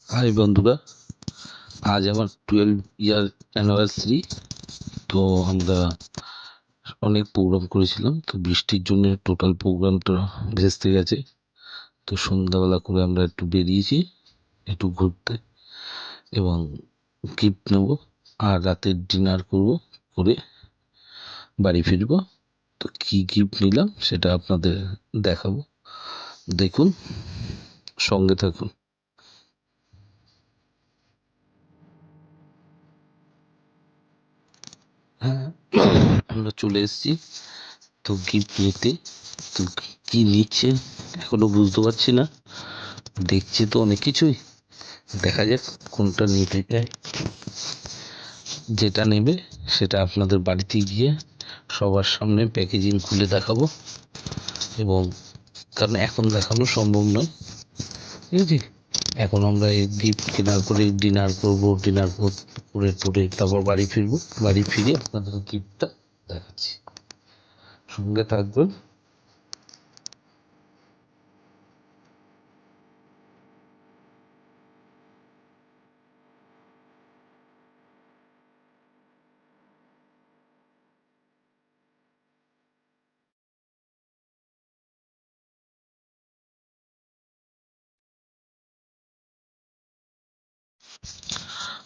High বন্ধুরা, আজ আমার 12 ইয়ার অ্যানিভার্সারি। তো আমরা অনেক প্রোগ্রাম করেছিলাম, তো বৃষ্টির জন্য টোটাল প্রোগ্রামটা ভেস্তে গেছে। তো সন্ধ্যাবেলা করে আমরা একটু বেরিয়েছি একটু ঘুরতে এবং গিফট নেব, আর রাতের ডিনার করব, করে বাড়ি ফিরব। তো কী গিফট নিলাম সেটা আপনাদের দেখাবো, দেখুন, সঙ্গে থাকুন। হ্যাঁ, আমরা চলে এসেছি তো গিফট নিতে। তো কি নিচ্ছে এখনো বুঝতে পারছি না, দেখছি তো অনেক কিছুই। দেখা যাক কোনটা নিতে চায়। যেটা নেবে সেটা আপনাদের বাড়িতে গিয়ে সবার সামনে প্যাকেজিং খুলে দেখাবো, এবং কারণ এখন দেখানো সম্ভব নয়, ঠিক আছে। এখন আমরা এই গিফট কেনার পরে ডিনার করবো, ডিনার করে টোরে তারপর বাড়ি ফিরবো, বাড়ি ফিরে আপনাদের গিফটটা দেখাচ্ছি, সঙ্গে থাকবেন।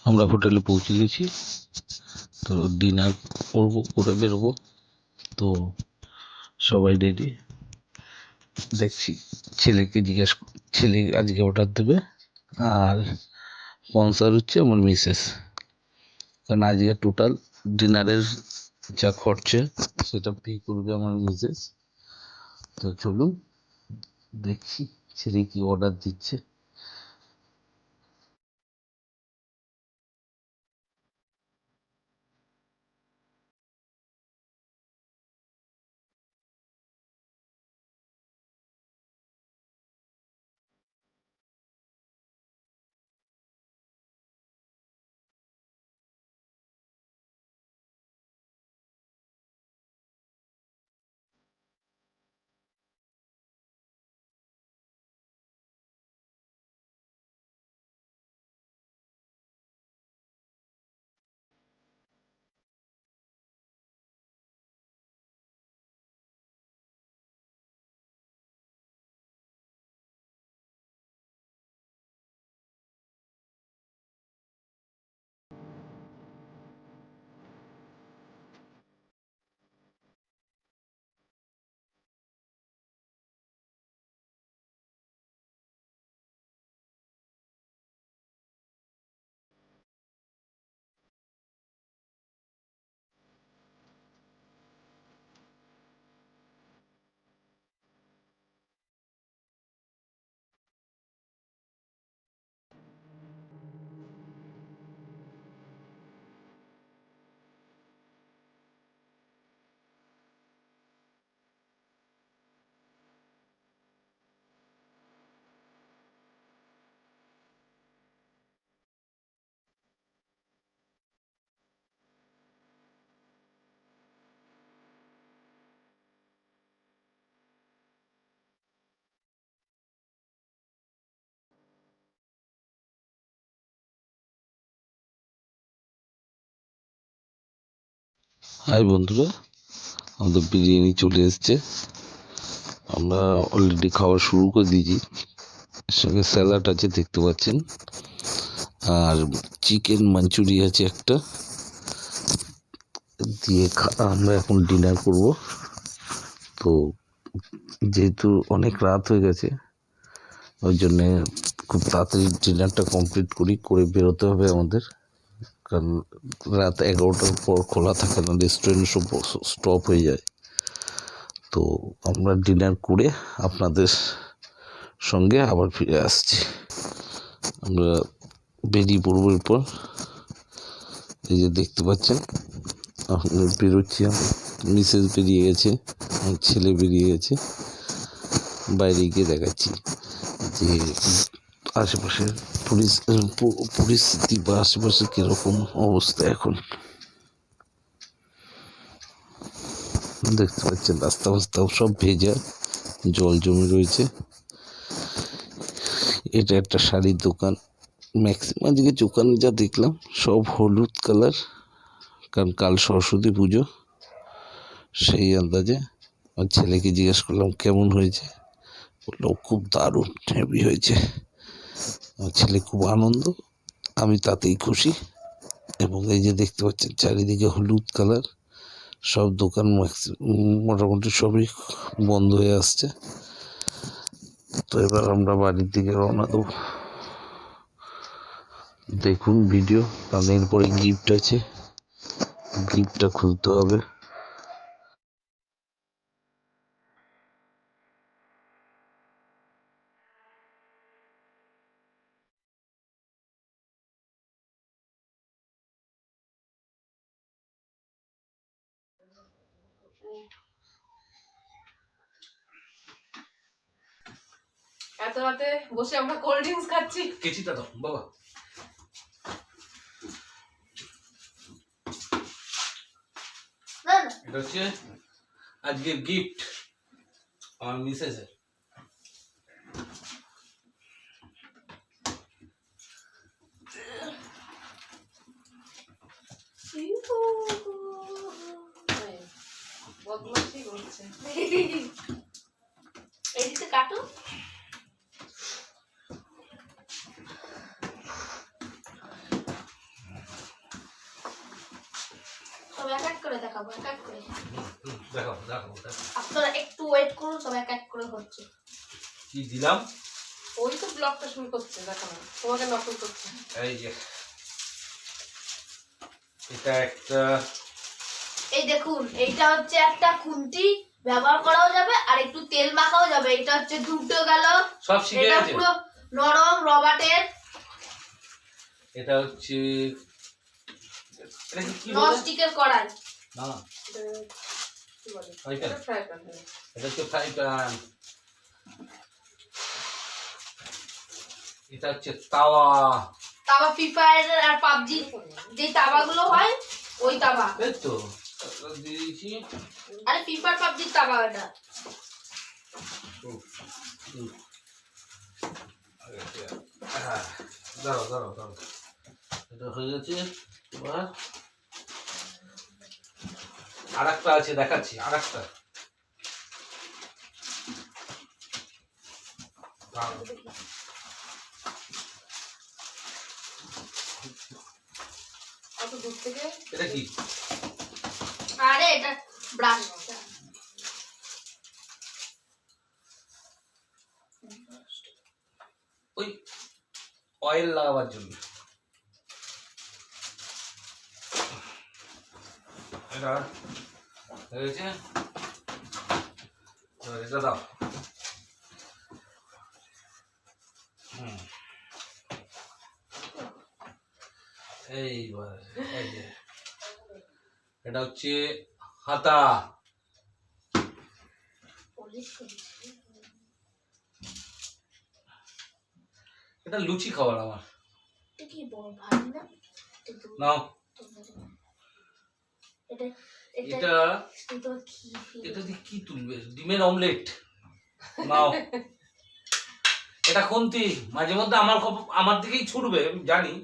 আমরা হোটেলে পৌঁছে গেছি, তো ডিনার করবো, করে বেরোবো। তো সবাই রেডি, দেখছি ছেলেকে ছেলে আজকে অর্ডার দেবে, আর স্পন্সর হচ্ছে আমার মিসেস, কারণ আজকে টোটাল ডিনারের যা খরচা সেটা পে করবে আমার মিসেস। তো চলুন দেখছি ছেলে কি অর্ডার দিচ্ছে। হাই বন্ধুরা, আমাদের বিরিয়ানি চলে এসছে, আমরা অলরেডি খাওয়া শুরু করে দিয়েছি। সঙ্গে স্যালাড আছে দেখতে পাচ্ছেন, আর চিকেন মাঞ্চুরিয়া আছে একটা, দিয়ে আমরা এখন ডিনার করব। তো যেহেতু অনেক রাত হয়ে গেছে, ওই জন্যে খুব তাড়াতাড়ি ডিনারটা কমপ্লিট করে বেরোতে হবে আমাদের, কারণ রাত 11টার পর খোলা থাকে না, রেস্টুরেন্ট সব স্টপ হয়ে যায়। তো আমরা ডিনার করে আপনাদের সঙ্গে আবার ফিরে আসছি। আমরা বেরিয়ে পড়বো এরপর। এই যে দেখতে পাচ্ছেন আমরা বেরোচ্ছি, মিসেস বেরিয়ে গেছে, আমার ছেলে বেরিয়ে গেছে, বাইরে গিয়ে দেখাচ্ছি যে আশেপাশের পরিস্থিতি বা আশেপাশে কিরকম অবস্থা। এখন দেখতে পাচ্ছেন রাস্তা ফাস্তা সব ভেজা, জল জমে রয়েছে। এটা একটা শাড়ির দোকান, ম্যাক্সিমাম আজকে দোকানে যা দেখলাম সব হলুদ কালার, কারণ কাল সরস্বতী পুজো। সেই আন্দাজে আমার ছেলেকে জিজ্ঞেস করলাম কেমন হয়েছে, বললো খুব দারুণ হেভি হয়েছে। আমার ছেলে খুব আনন্দ, আমি তাতেই খুশি। এবং এই যে দেখতে পাচ্ছেন চারিদিকে হলুদ কালার, সব দোকান মোটামুটি সবই বন্ধ হয়ে আসছে। তো এবার আমরা বাড়ির দিকে রওনা দেবো। দেখুন ভিডিও, তাদের এরপরে গিফট আছে, গিফটটা খুলতে হবে। এত রাতে বসে আমরা কোল্ড ড্রিঙ্কস খাচ্ছি। কেচিটা দাও বাবা। এটা হচ্ছে আজকের গিফট আমার মিসেসের। বদমাশি করছে। এদিকে কাটো। সব এক এক করে দেখাবো, এক এক করে। দেখো দেখো দেখো আপনারা একটু ওয়েট করুন, সব এক এক করে হচ্ছে। কি দিলাম, ওই তো ব্লগটা শুরু করছে, দেখো না তোমাকে নকল করছে। এই যে এটা একটা, এই দেখুন, এইটা হচ্ছে একটা খুন্তি, ব্যবহার করাও যাবে আর একটু তেল মাখাও যাবে। এটা হচ্ছে দুটো গেল, সব শিখে এটা গেছে। পুরো নরম রবার্টের। এটা হচ্ছে এটা কি বলে, ননস্টিকের কড়াই। না কি বলে? Fry pan. এটা ফ্রাই প্যান। এটা হচ্ছে ফ্রাই প্যান। এটা হচ্ছে তাওয়া। তাওয়া ফ্রি ফায়ার আর পাবজি যে তাওয়াগুলো হয়, ওই তাওয়া। এই তো দিয়ে দিয়েছি। আরে ফ্রি ফায়ার পাবজির তাওয়া এটা। দাঁড়াও দাঁড়াও দাঁড়াও, এটা হয়ে গেছে। এবার আর একটা আছে, দেখাচ্ছি আর একটা। অত দূর থেকে এটা কি, আরে এটা ব্রাশ। ওই অয়েল লাগাবার জন্য। এটা হয়ে গেছে। এবার এটা দাও। এইবার এই যে এটা হচ্ছে হাতা। এটা লুচি খাবার আমার। এটা কি বড় ভারী না? নাও। এটা এটা এটা এটা কি? এটা দিয়ে কি তুলবে, ডিমের অমলেট। নাও। এটা খুন্তি, মাঝে মধ্যে আমার দিকেই ছুটবে, আমি জানি।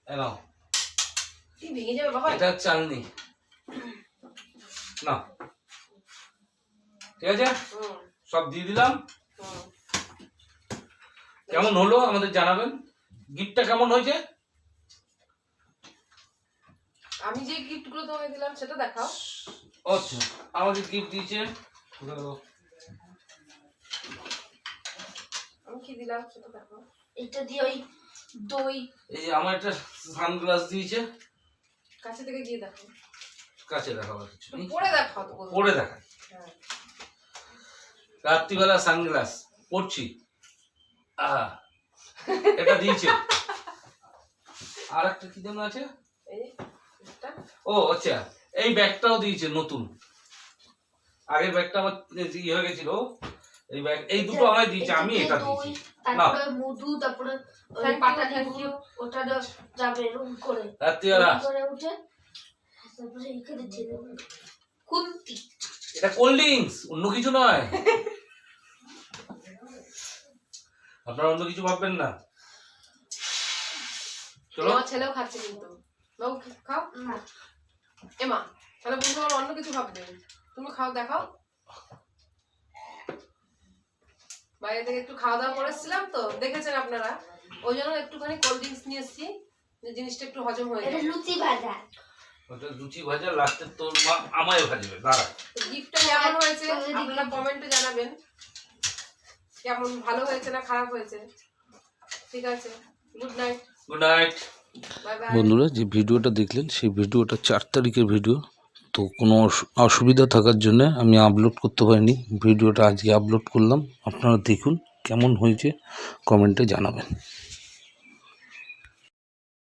নাও। কি ভেঙে যাবে বাবা? এটা চালনি। না ঠিক আছে, হুম, সব দিয়ে দিলাম। হুম। কেমন হলো আমাদের জানাবেন, গিফটটা কেমন হয়েছে। আমি যে গিফট গুলো তোমাকে দিলাম সেটা দেখাও। আচ্ছা, আমাদের গিফট দিয়েছে। আমি কি দিলাম সেটা দেখাও। এটা দিয়ে ওই দই। এই যে আমার একটা সানগ্লাস দিয়েছে। কাছে থেকে গিয়ে দেখো, কাছে দেখাবার কিছু নেই, পরে দেখাও তো বলবো। পরে দেখা। হ্যাঁ। রাত্রিবেলা সানগ্লাস পরছি। আহা, এটা দিয়েছে। আর একটা কি যেন আছে, এই এটা ও আচ্ছা, এই ব্যাগটাও দিয়েছে নতুন। আগের ব্যাগটা আমার ইয়ে হয়ে গেছিল, এই ব্যাগ, এই দুটো আমায় দিয়েছে, আমি এটা দিয়েছি। তারপরে মধু, তারপরে ওই Thank you, পাটালি thank গুলো, you. ওটা যাবে রুম করে। রাত্রিবেলা রুম করে উঠে তারপরে এখানে ছেড়ে দেবো। খুন্তি। এটা কোল্ড ড্রিঙ্কস, অন্য কিছু নয়। আপনারা অন্য কিছু ভাববেন না। চলো আমার ছেলেও খাচ্ছে কিন্তু বাবু খাও না। এমা তাহলে বন্ধু আমার অন্য কিছু ভাববে তুমি খাও দেখাও বাইরে থেকে একটু খাওয়া দাওয়া করেছিলাম তো দেখেছেন আপনারা ওই জন্য একটুখানি কোল্ড ড্রিঙ্কস নিয়ে এসেছি যে জিনিসটা একটু হজম হয়ে এটা যায় লুচি ভাজা। ওটা লুচি ভাজা লাস্টে তোর মা আমায় ভাজবে দাঁড়া গিফটটা কেমন হয়েছে আপনারা কমেন্টে জানাবেন কেমন ভালো হয়েছে না খারাপ হয়েছে ঠিক আছে good night good night bye bye বন্ধুরা যে ভিডিওটা দেখলেন সেই ভিডিওটা 4 তারিখের ভিডিও। তো কোনো অসুবিধা থাকার জন্য আমি আপলোড করতে পারিনি, ভিডিওটা আজকে আপলোড করলাম। আপনারা দেখুন কেমন হয়েছে, কমেন্টে জানাবেন।